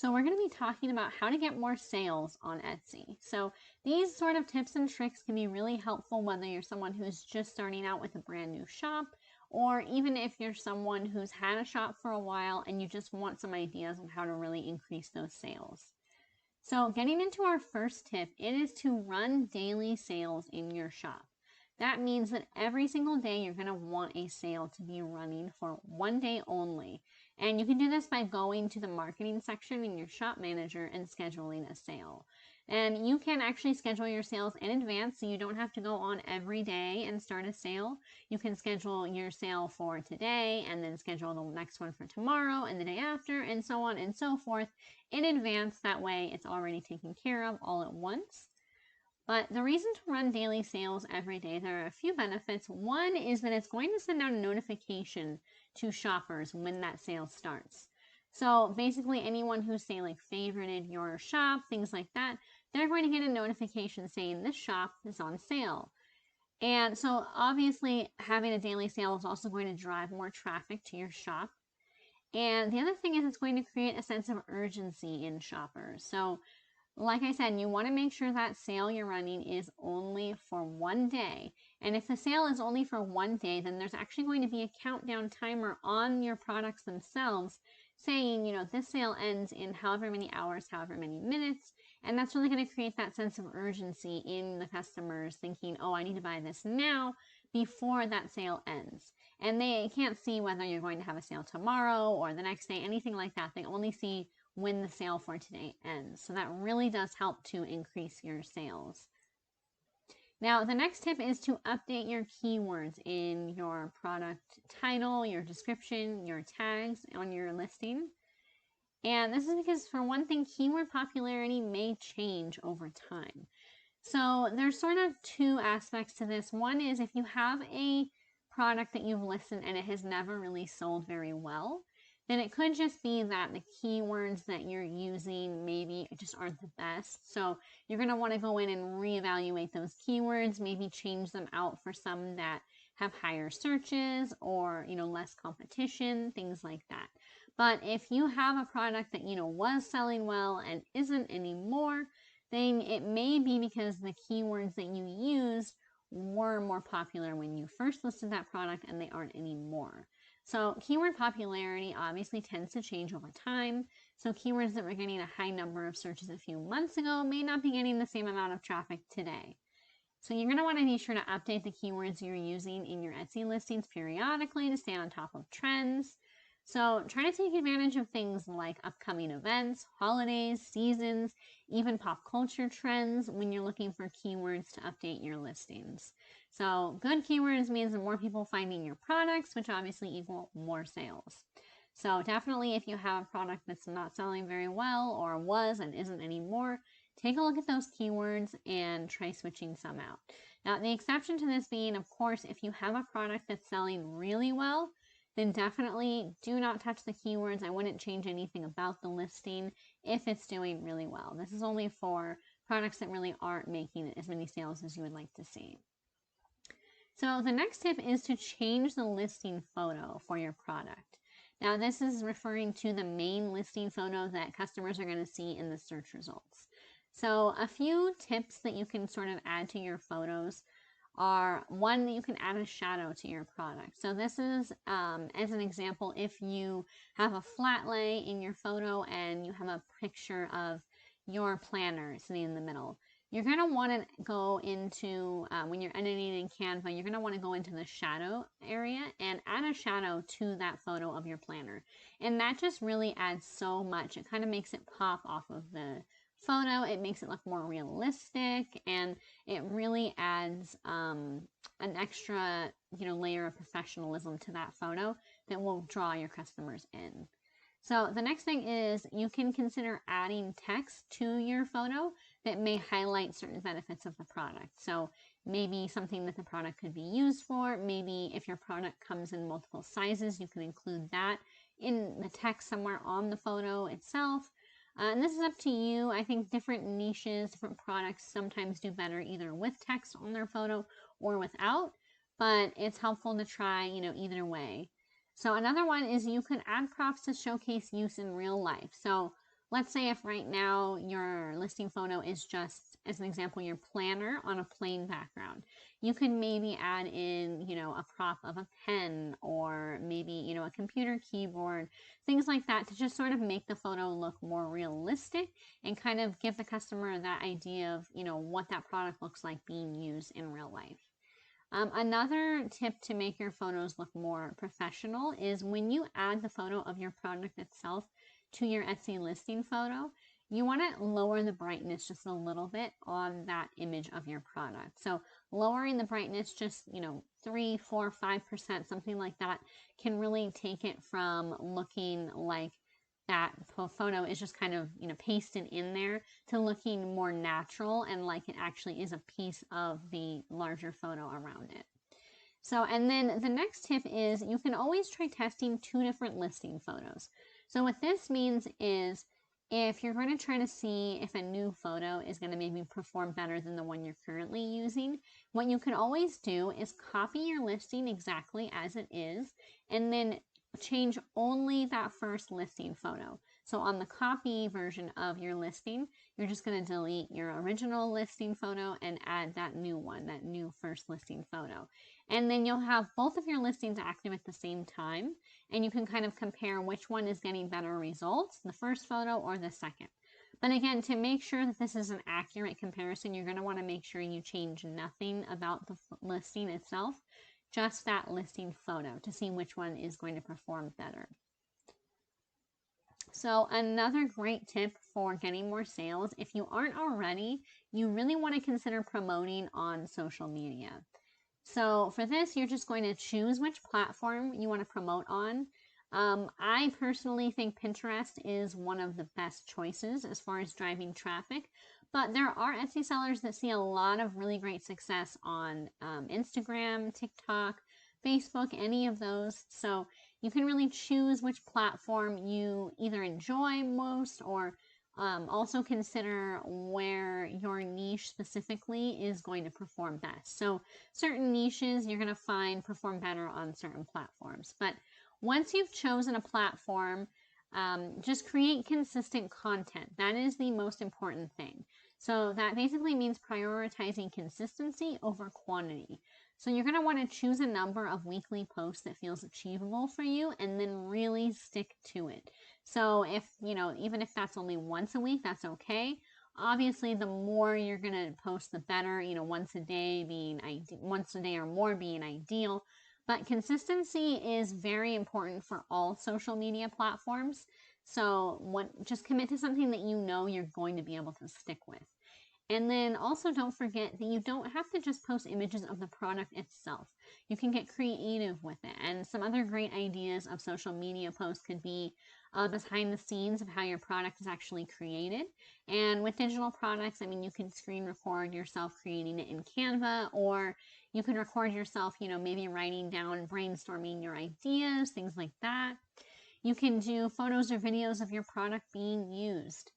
So we're going to be talking about how to get more sales on Etsy. So these sort of tips and tricks can be really helpful whether you're someone who's just starting out with a brand new shop, or even if you're someone who's had a shop for a while and you just want some ideas on how to really increase those sales. So getting into our first tip, it is to run daily sales in your shop. That means that every single day you're going to want a sale to be running for one day only. And you can do this by going to the marketing section in your shop manager and scheduling a sale. And you can actually schedule your sales in advance so you don't have to go on every day and start a sale. You can schedule your sale for today and then schedule the next one for tomorrow and the day after and so on and so forth in advance. That way it's already taken care of all at once. But the reason to run daily sales every day, there are a few benefits. One is that it's going to send out a notification to shoppers when that sale starts. So basically anyone who's, say, like favorited your shop, things like that, they're going to get a notification saying this shop is on sale. And so obviously having a daily sale is also going to drive more traffic to your shop. And the other thing is it's going to create a sense of urgency in shoppers. So like I said, you want to make sure that sale you're running is only for one day. And if the sale is only for one day, then there's actually going to be a countdown timer on your products themselves saying, this sale ends in however many hours, however many minutes. And that's really going to create that sense of urgency in the customers thinking, oh, I need to buy this now before that sale ends. And they can't see whether you're going to have a sale tomorrow or the next day, anything like that. They only see when the sale for today ends. So that really does help to increase your sales. Now, the next tip is to update your keywords in your product title, your description, your tags on your listing. And this is because, for one thing, keyword popularity may change over time. So there's sort of two aspects to this. One is if you have a product that you've listed and it has never really sold very well, then it could just be that the keywords that you're using maybe just aren't the best. So you're going to want to go in and reevaluate those keywords, maybe change them out for some that have higher searches or, less competition, things like that. But if you have a product that, was selling well and isn't anymore, then it may be because the keywords that you used were more popular when you first listed that product and they aren't anymore. So keyword popularity obviously tends to change over time. So keywords that were getting a high number of searches a few months ago may not be getting the same amount of traffic today. So you're going to want to be sure to update the keywords you're using in your Etsy listings periodically to stay on top of trends. So try to take advantage of things like upcoming events, holidays, seasons, even pop culture trends when you're looking for keywords to update your listings. So good keywords means more people finding your products, which obviously equal more sales. So definitely if you have a product that's not selling very well or was and isn't anymore, take a look at those keywords and try switching some out. Now, the exception to this being, of course, if you have a product that's selling really well, then definitely do not touch the keywords. I wouldn't change anything about the listing if it's doing really well. This is only for products that really aren't making as many sales as you would like to see. So the next tip is to change the listing photo for your product. Now, this is referring to the main listing photo that customers are going to see in the search results. So a few tips that you can sort of add to your photos are, one, that you can add a shadow to your product. So this is, as an example, if you have a flat lay in your photo and you have a picture of your planner sitting in the middle, you're going to want to go into, when you're editing in Canva, you're going to want to go into the shadow area and add a shadow to that photo of your planner. And that just really adds so much. It kind of makes it pop off of the photo. It makes it look more realistic, and it really adds an extra, layer of professionalism to that photo that will draw your customers in. So the next thing is you can consider adding text to your photo that may highlight certain benefits of the product. So maybe something that the product could be used for. Maybe if your product comes in multiple sizes, you can include that in the text somewhere on the photo itself. And this is up to you. I think different niches, different products sometimes do better either with text on their photo or without, but it's helpful to try, either way. So another one is you can add props to showcase use in real life. So let's say if right now your listing photo is just, as an example, your planner on a plain background, you could maybe add in, a prop of a pen or maybe, a computer keyboard, things like that to just sort of make the photo look more realistic and kind of give the customer that idea of, what that product looks like being used in real life. Another tip to make your photos look more professional is when you add the photo of your product itself to your Etsy listing photo, you want to lower the brightness just a little bit on that image of your product. So lowering the brightness just, 3, 4, 5%, something like that, can really take it from looking like that photo is just kind of, pasted in there to looking more natural and like it actually is a piece of the larger photo around it. So, and then the next tip is you can always try testing 2 different listing photos. So what this means is if you're going to try to see if a new photo is going to maybe perform better than the one you're currently using, what you can always do is copy your listing exactly as it is and then change only that first listing photo. So on the copy version of your listing, you're just going to delete your original listing photo and add that new one, that new first listing photo. And then you'll have both of your listings active at the same time, and you can kind of compare which one is getting better results, the first photo or the second. But again, to make sure that this is an accurate comparison, you're going to want to make sure you change nothing about the listing itself, just that listing photo to see which one is going to perform better. So another great tip for getting more sales, if you aren't already, you really want to consider promoting on social media. So for this, you're just going to choose which platform you want to promote on. I personally think Pinterest is one of the best choices as far as driving traffic, but there are Etsy sellers that see a lot of really great success on Instagram, TikTok, Facebook, any of those. So you can really choose which platform you either enjoy most or also consider where your niche specifically is going to perform best. So certain niches you're going to find perform better on certain platforms. But once you've chosen a platform, just create consistent content. That is the most important thing. So that basically means prioritizing consistency over quantity. So you're going to want to choose a number of weekly posts that feels achievable for you and then really stick to it. So if, even if that's only once a week, that's okay. Obviously, the more you're going to post, the better, once a day or more being ideal. But consistency is very important for all social media platforms. So just commit to something that you're going to be able to stick with. And then also don't forget that you don't have to just post images of the product itself. You can get creative with it. And some other great ideas of social media posts could be behind the scenes of how your product is actually created. And with digital products, you can screen record yourself creating it in Canva, or you can record yourself, maybe writing down, brainstorming your ideas, things like that. You can do photos or videos of your product being used.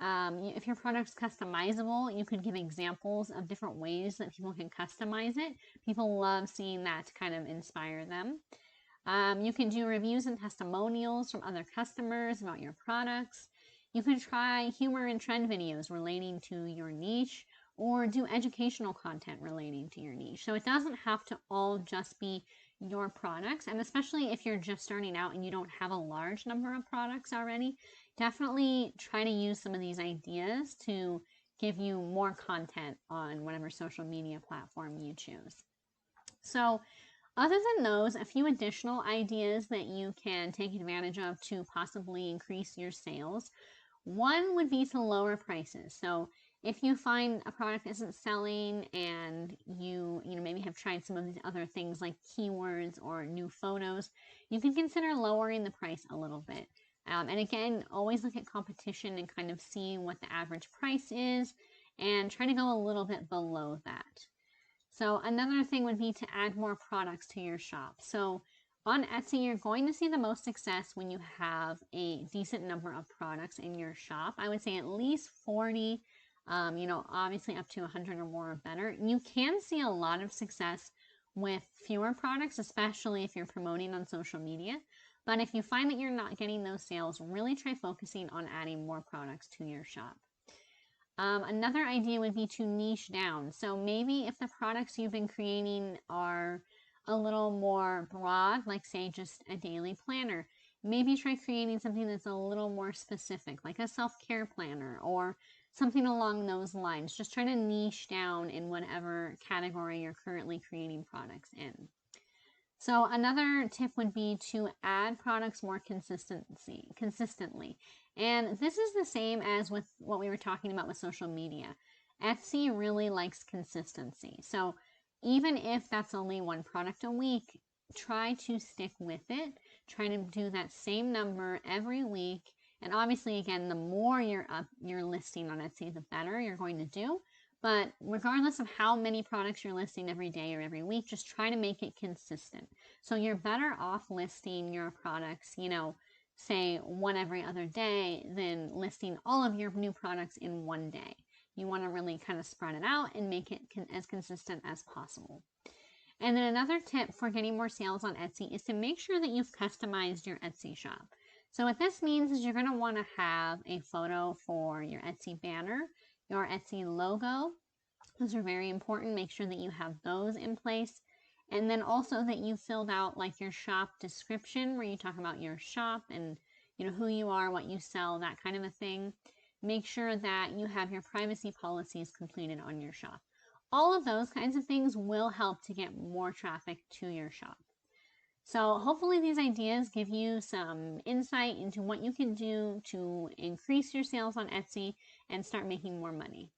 If your product's customizable, you could give examples of different ways that people can customize it. People love seeing that to kind of inspire them. You can do reviews and testimonials from other customers about your products. You can try humor and trend videos relating to your niche, or do educational content relating to your niche. So it doesn't have to all just be your products, and especially if you're just starting out and you don't have a large number of products already, definitely try to use some of these ideas to give you more content on whatever social media platform you choose. So other than those, a few additional ideas that you can take advantage of to possibly increase your sales. One would be to lower prices. So if you find a product isn't selling and you maybe have tried some of these other things like keywords or new photos, you can consider lowering the price a little bit. And again, always look at competition and kind of see what the average price is and try to go a little bit below that. So another thing would be to add more products to your shop. So on Etsy, you're going to see the most success when you have a decent number of products in your shop. I would say at least 40, obviously up to 100 or more or better. You can see a lot of success with fewer products, especially if you're promoting on social media. But if you find that you're not getting those sales, really try focusing on adding more products to your shop. Another idea would be to niche down. So maybe if the products you've been creating are a little more broad, like say just a daily planner, maybe try creating something that's a little more specific, like a self-care planner or something along those lines. Just try to niche down in whatever category you're currently creating products in. So another tip would be to add products more consistently. And this is the same as with what we were talking about with social media. Etsy really likes consistency. So even if that's only one product a week, try to stick with it. Try to do that same number every week. And obviously, again, the more you're listing on Etsy, the better you're going to do. But regardless of how many products you're listing every day or every week, just try to make it consistent. So you're better off listing your products, say one every other day than listing all of your new products in one day. You want to really kind of spread it out and make it as consistent as possible. And then another tip for getting more sales on Etsy is to make sure that you've customized your Etsy shop. So what this means is you're going to want to have a photo for your Etsy banner, your Etsy logo. Those are very important. Make sure that you have those in place. And then also that you filled out like your shop description where you talk about your shop and who you are, what you sell, that kind of a thing. Make sure that you have your privacy policies completed on your shop. All of those kinds of things will help to get more traffic to your shop. So hopefully these ideas give you some insight into what you can do to increase your sales on Etsy and start making more money.